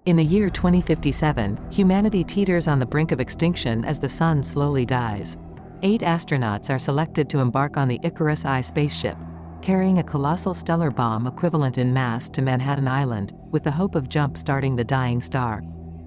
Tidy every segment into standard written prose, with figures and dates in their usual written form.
In the year 2057, humanity teeters on the brink of extinction as the sun slowly dies. 8 astronauts are selected to embark on the Icarus I spaceship, carrying a colossal stellar bomb equivalent in mass to Manhattan Island, with the hope of jump-starting the dying star.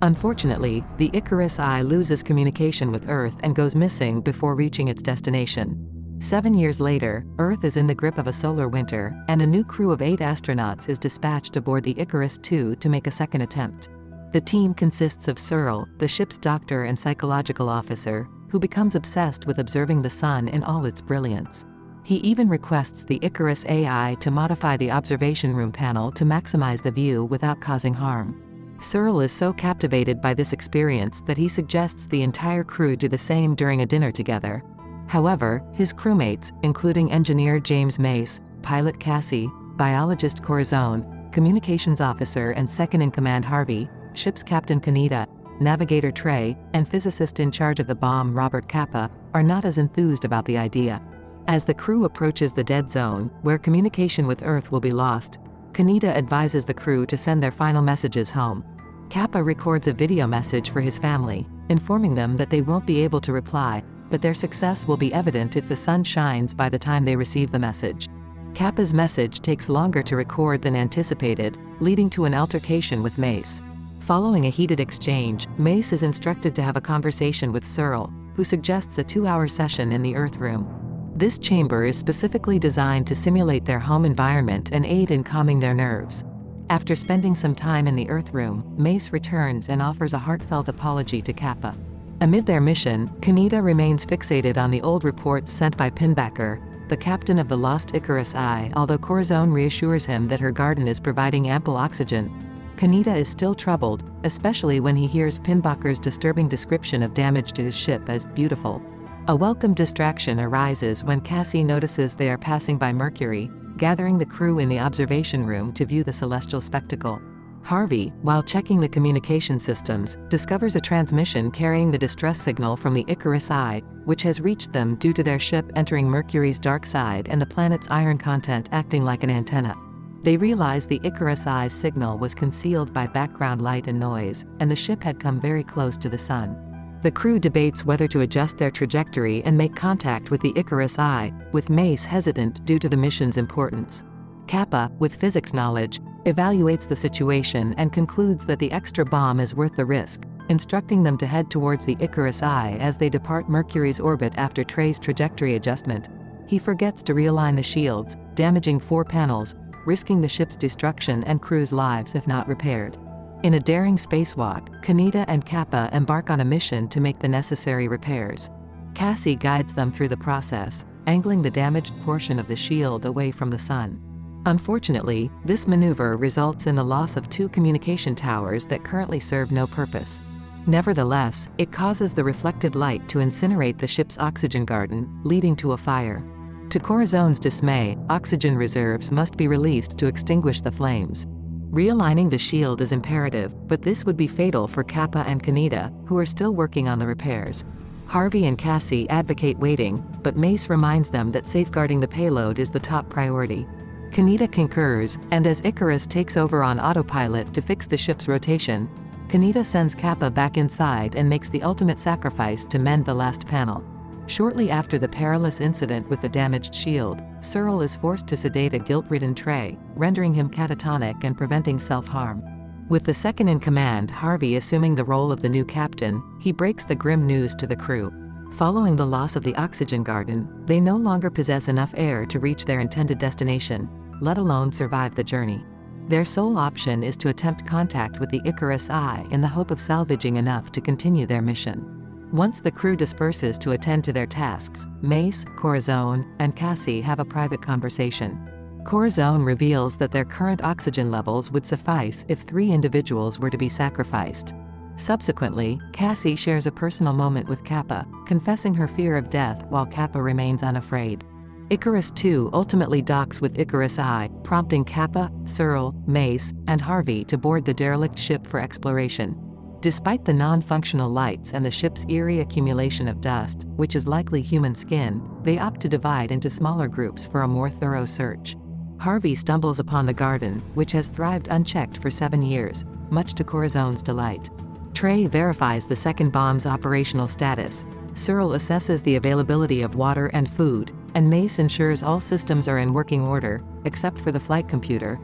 Unfortunately, the Icarus I loses communication with Earth and goes missing before reaching its destination. 7 years later, Earth is in the grip of a solar winter, and a new crew of 8 astronauts is dispatched aboard the Icarus II to make a second attempt. The team consists of Searle, the ship's doctor and psychological officer, who becomes obsessed with observing the sun in all its brilliance. He even requests the Icarus AI to modify the observation room panel to maximize the view without causing harm. Searle is so captivated by this experience that he suggests the entire crew do the same during a dinner together. However, his crewmates, including engineer James Mace, pilot Cassie, biologist Corazon, communications officer and second-in-command Harvey, ship's captain Kaneda, navigator Trey, and physicist in charge of the bomb Robert Kappa, are not as enthused about the idea. As the crew approaches the dead zone, where communication with Earth will be lost, Kaneda advises the crew to send their final messages home. Kappa records a video message for his family, informing them that they won't be able to reply, but their success will be evident if the sun shines by the time they receive the message. Kappa's message takes longer to record than anticipated, leading to an altercation with Mace. Following a heated exchange, Mace is instructed to have a conversation with Searle, who suggests a 2-hour session in the Earth room. This chamber is specifically designed to simulate their home environment and aid in calming their nerves. After spending some time in the Earth room, Mace returns and offers a heartfelt apology to Kappa. Amid their mission, Kaneda remains fixated on the old reports sent by Pinbacker, the captain of the lost Icarus I. Although Corazon reassures him that her garden is providing ample oxygen, Kaneda is still troubled, especially when he hears Pinbacker's disturbing description of damage to his ship as beautiful. A welcome distraction arises when Cassie notices they are passing by Mercury, gathering the crew in the observation room to view the celestial spectacle. Harvey, while checking the communication systems, discovers a transmission carrying the distress signal from the Icarus I, which has reached them due to their ship entering Mercury's dark side and the planet's iron content acting like an antenna. They realize the Icarus I's signal was concealed by background light and noise, and the ship had come very close to the sun. The crew debates whether to adjust their trajectory and make contact with the Icarus I, with Mace hesitant due to the mission's importance. Kappa, with physics knowledge, evaluates the situation and concludes that the extra bomb is worth the risk, instructing them to head towards the Icarus I as they depart Mercury's orbit after Trey's trajectory adjustment. He forgets to realign the shields, damaging 4 panels, risking the ship's destruction and crew's lives if not repaired. In a daring spacewalk, Kaneda and Kappa embark on a mission to make the necessary repairs. Cassie guides them through the process, angling the damaged portion of the shield away from the sun. Unfortunately, this maneuver results in the loss of 2 communication towers that currently serve no purpose. Nevertheless, it causes the reflected light to incinerate the ship's oxygen garden, leading to a fire. To Corazon's dismay, oxygen reserves must be released to extinguish the flames. Realigning the shield is imperative, but this would be fatal for Kappa and Kaneda, who are still working on the repairs. Harvey and Cassie advocate waiting, but Mace reminds them that safeguarding the payload is the top priority. Kaneda concurs, and as Icarus takes over on autopilot to fix the ship's rotation, Kaneda sends Kappa back inside and makes the ultimate sacrifice to mend the last panel. Shortly after the perilous incident with the damaged shield, Searle is forced to sedate a guilt-ridden Trey, rendering him catatonic and preventing self-harm. With the second-in-command Harvey assuming the role of the new captain, he breaks the grim news to the crew. Following the loss of the oxygen garden, they no longer possess enough air to reach their intended destination, let alone survive the journey. Their sole option is to attempt contact with the Icarus I in the hope of salvaging enough to continue their mission. Once the crew disperses to attend to their tasks, Mace, Corazon, and Cassie have a private conversation. Corazon reveals that their current oxygen levels would suffice if 3 individuals were to be sacrificed. Subsequently, Cassie shares a personal moment with Kappa, confessing her fear of death while Kappa remains unafraid. Icarus II ultimately docks with Icarus I, prompting Kappa, Searle, Mace, and Harvey to board the derelict ship for exploration. Despite the non-functional lights and the ship's eerie accumulation of dust, which is likely human skin, they opt to divide into smaller groups for a more thorough search. Harvey stumbles upon the garden, which has thrived unchecked for 7 years, much to Corazone's delight. Trey verifies the second bomb's operational status. Searle assesses the availability of water and food, and Mace ensures all systems are in working order, except for the flight computer.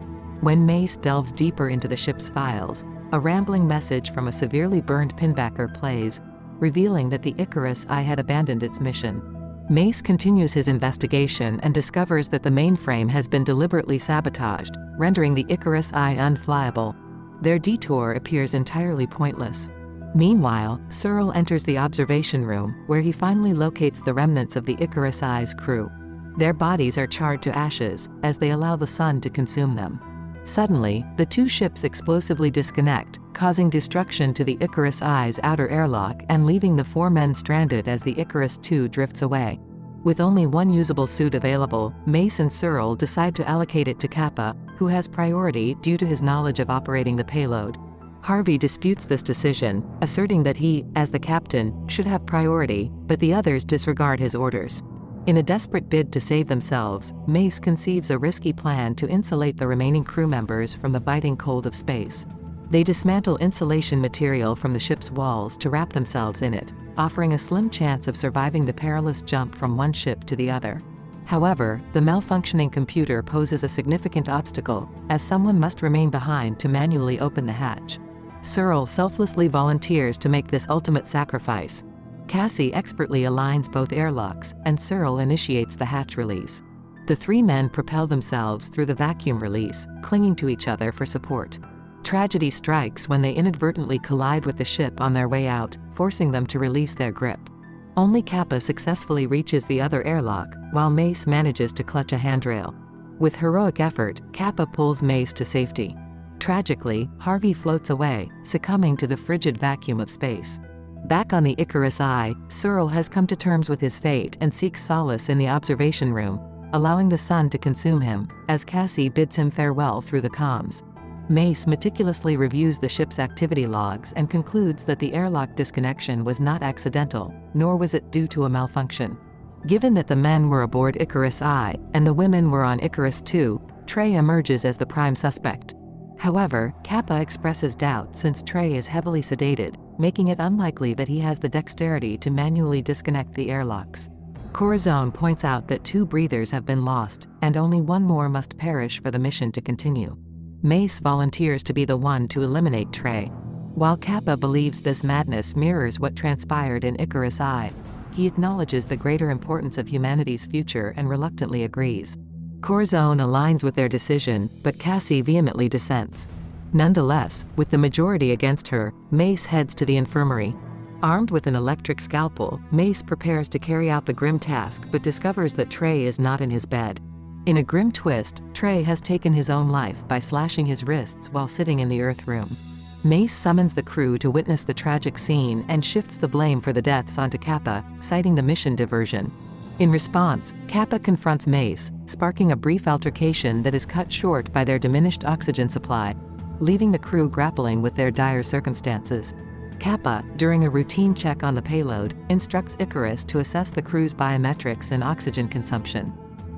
When Mace delves deeper into the ship's files, a rambling message from a severely burned pinbacker plays, revealing that the Icarus I had abandoned its mission. Mace continues his investigation and discovers that the mainframe has been deliberately sabotaged, rendering the Icarus I unflyable. Their detour appears entirely pointless. Meanwhile, Searle enters the observation room, where he finally locates the remnants of the Icarus I's crew. Their bodies are charred to ashes, as they allow the sun to consume them. Suddenly, the two ships explosively disconnect, causing destruction to the Icarus I's outer airlock and leaving the 4 men stranded as the Icarus II drifts away. With only one usable suit available, Mace and Searle decide to allocate it to Kappa, who has priority due to his knowledge of operating the payload. Harvey disputes this decision, asserting that he, as the captain, should have priority, but the others disregard his orders. In a desperate bid to save themselves, Mace conceives a risky plan to insulate the remaining crew members from the biting cold of space. They dismantle insulation material from the ship's walls to wrap themselves in it, offering a slim chance of surviving the perilous jump from one ship to the other. However, the malfunctioning computer poses a significant obstacle, as someone must remain behind to manually open the hatch. Searle selflessly volunteers to make this ultimate sacrifice. Cassie expertly aligns both airlocks, and Searle initiates the hatch release. The 3 men propel themselves through the vacuum release, clinging to each other for support. Tragedy strikes when they inadvertently collide with the ship on their way out, forcing them to release their grip. Only Kappa successfully reaches the other airlock, while Mace manages to clutch a handrail. With heroic effort, Kappa pulls Mace to safety. Tragically, Harvey floats away, succumbing to the frigid vacuum of space. Back on the Icarus I, Searle has come to terms with his fate and seeks solace in the observation room, allowing the sun to consume him, as Cassie bids him farewell through the comms. Mace meticulously reviews the ship's activity logs and concludes that the airlock disconnection was not accidental, nor was it due to a malfunction. Given that the men were aboard Icarus I, and the women were on Icarus II, Trey emerges as the prime suspect. However, Kappa expresses doubt since Trey is heavily sedated, making it unlikely that he has the dexterity to manually disconnect the airlocks. Corazon points out that 2 breathers have been lost, and only 1 more must perish for the mission to continue. Mace volunteers to be the one to eliminate Trey. While Kappa believes this madness mirrors what transpired in Icarus I, he acknowledges the greater importance of humanity's future and reluctantly agrees. Corazon aligns with their decision, but Cassie vehemently dissents. Nonetheless, with the majority against her, Mace heads to the infirmary. Armed with an electric scalpel, Mace prepares to carry out the grim task but discovers that Trey is not in his bed. In a grim twist, Trey has taken his own life by slashing his wrists while sitting in the Earth room. Mace summons the crew to witness the tragic scene and shifts the blame for the deaths onto Kappa, citing the mission diversion. In response, Kappa confronts Mace, sparking a brief altercation that is cut short by their diminished oxygen supply, leaving the crew grappling with their dire circumstances. Kappa, during a routine check on the payload, instructs Icarus to assess the crew's biometrics and oxygen consumption.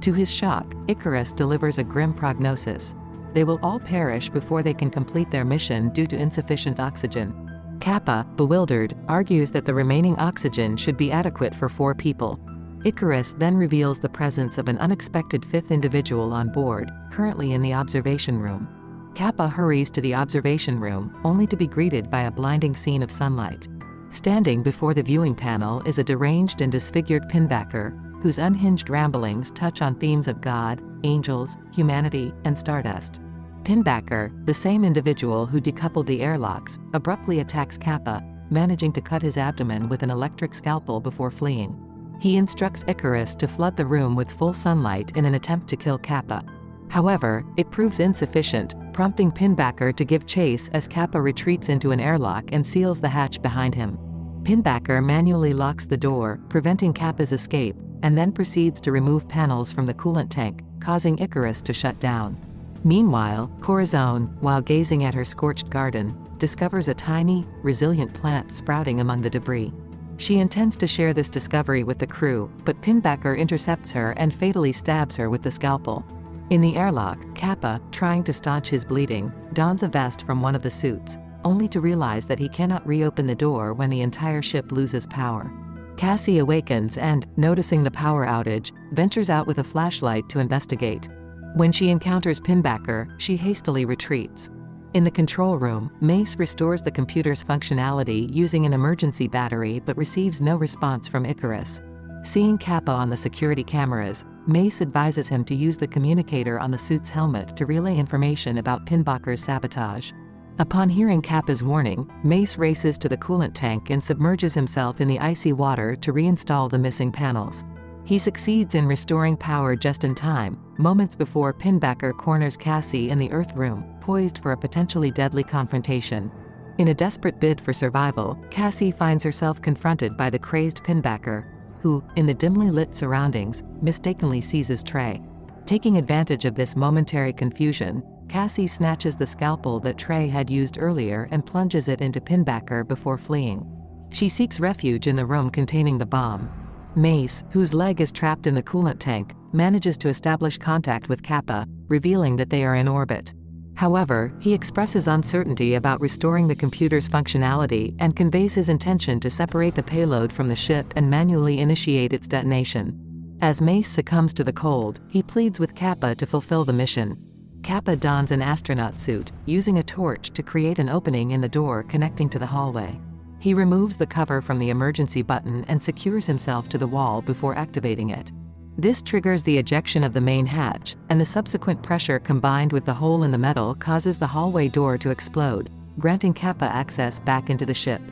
To his shock, Icarus delivers a grim prognosis. They will all perish before they can complete their mission due to insufficient oxygen. Kappa, bewildered, argues that the remaining oxygen should be adequate for 4 people. Icarus then reveals the presence of an unexpected 5th individual on board, currently in the observation room. Kappa hurries to the observation room, only to be greeted by a blinding scene of sunlight. Standing before the viewing panel is a deranged and disfigured pinbacker, whose unhinged ramblings touch on themes of God, angels, humanity, and stardust. Pinbacker, the same individual who decoupled the airlocks, abruptly attacks Kappa, managing to cut his abdomen with an electric scalpel before fleeing. He instructs Icarus to flood the room with full sunlight in an attempt to kill Kappa. However, it proves insufficient, prompting Pinbacker to give chase as Kappa retreats into an airlock and seals the hatch behind him. Pinbacker manually locks the door, preventing Kappa's escape, and then proceeds to remove panels from the coolant tank, causing Icarus to shut down. Meanwhile, Corazon, while gazing at her scorched garden, discovers a tiny, resilient plant sprouting among the debris. She intends to share this discovery with the crew, but Pinbacker intercepts her and fatally stabs her with the scalpel. In the airlock, Kappa, trying to staunch his bleeding, dons a vest from one of the suits, only to realize that he cannot reopen the door when the entire ship loses power. Cassie awakens and, noticing the power outage, ventures out with a flashlight to investigate. When she encounters Pinbacker, she hastily retreats. In the control room, Mace restores the computer's functionality using an emergency battery but receives no response from Icarus. Seeing Kappa on the security cameras, Mace advises him to use the communicator on the suit's helmet to relay information about Pinbacker's sabotage. Upon hearing Kappa's warning, Mace races to the coolant tank and submerges himself in the icy water to reinstall the missing panels. He succeeds in restoring power just in time, moments before Pinbacker corners Cassie in the Earth room, poised for a potentially deadly confrontation. In a desperate bid for survival, Cassie finds herself confronted by the crazed Pinbacker, who, in the dimly lit surroundings, mistakenly seizes Trey. Taking advantage of this momentary confusion, Cassie snatches the scalpel that Trey had used earlier and plunges it into Pinbacker before fleeing. She seeks refuge in the room containing the bomb. Mace, whose leg is trapped in the coolant tank, manages to establish contact with Kappa, revealing that they are in orbit. However, he expresses uncertainty about restoring the computer's functionality and conveys his intention to separate the payload from the ship and manually initiate its detonation. As Mace succumbs to the cold, he pleads with Kappa to fulfill the mission. Kappa dons an astronaut suit, using a torch to create an opening in the door connecting to the hallway. He removes the cover from the emergency button and secures himself to the wall before activating it. This triggers the ejection of the main hatch, and the subsequent pressure combined with the hole in the metal causes the hallway door to explode, granting Kappa access back into the ship.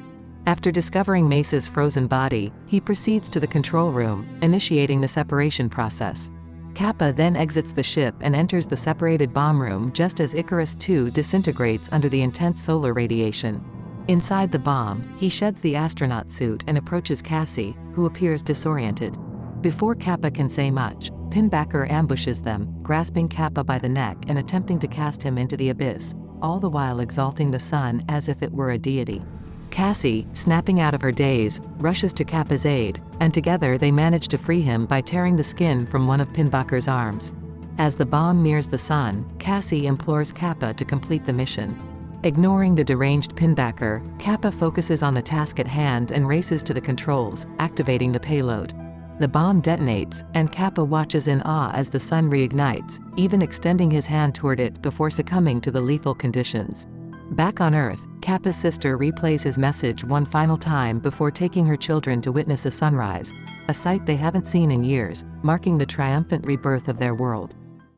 After discovering Mace's frozen body, he proceeds to the control room, initiating the separation process. Kappa then exits the ship and enters the separated bomb room just as Icarus II disintegrates under the intense solar radiation. Inside the bomb, he sheds the astronaut suit and approaches Cassie, who appears disoriented. Before Kappa can say much, Pinbacker ambushes them, grasping Kappa by the neck and attempting to cast him into the abyss, all the while exalting the sun as if it were a deity. Cassie, snapping out of her daze, rushes to Kappa's aid, and together they manage to free him by tearing the skin from one of Pinbacker's arms. As the bomb nears the sun, Cassie implores Kappa to complete the mission. Ignoring the deranged Pinbacker, Kappa focuses on the task at hand and races to the controls, activating the payload. The bomb detonates, and Kappa watches in awe as the sun reignites, even extending his hand toward it before succumbing to the lethal conditions. Back on Earth, Kappa's sister replays his message one final time before taking her children to witness a sunrise, a sight they haven't seen in years, marking the triumphant rebirth of their world.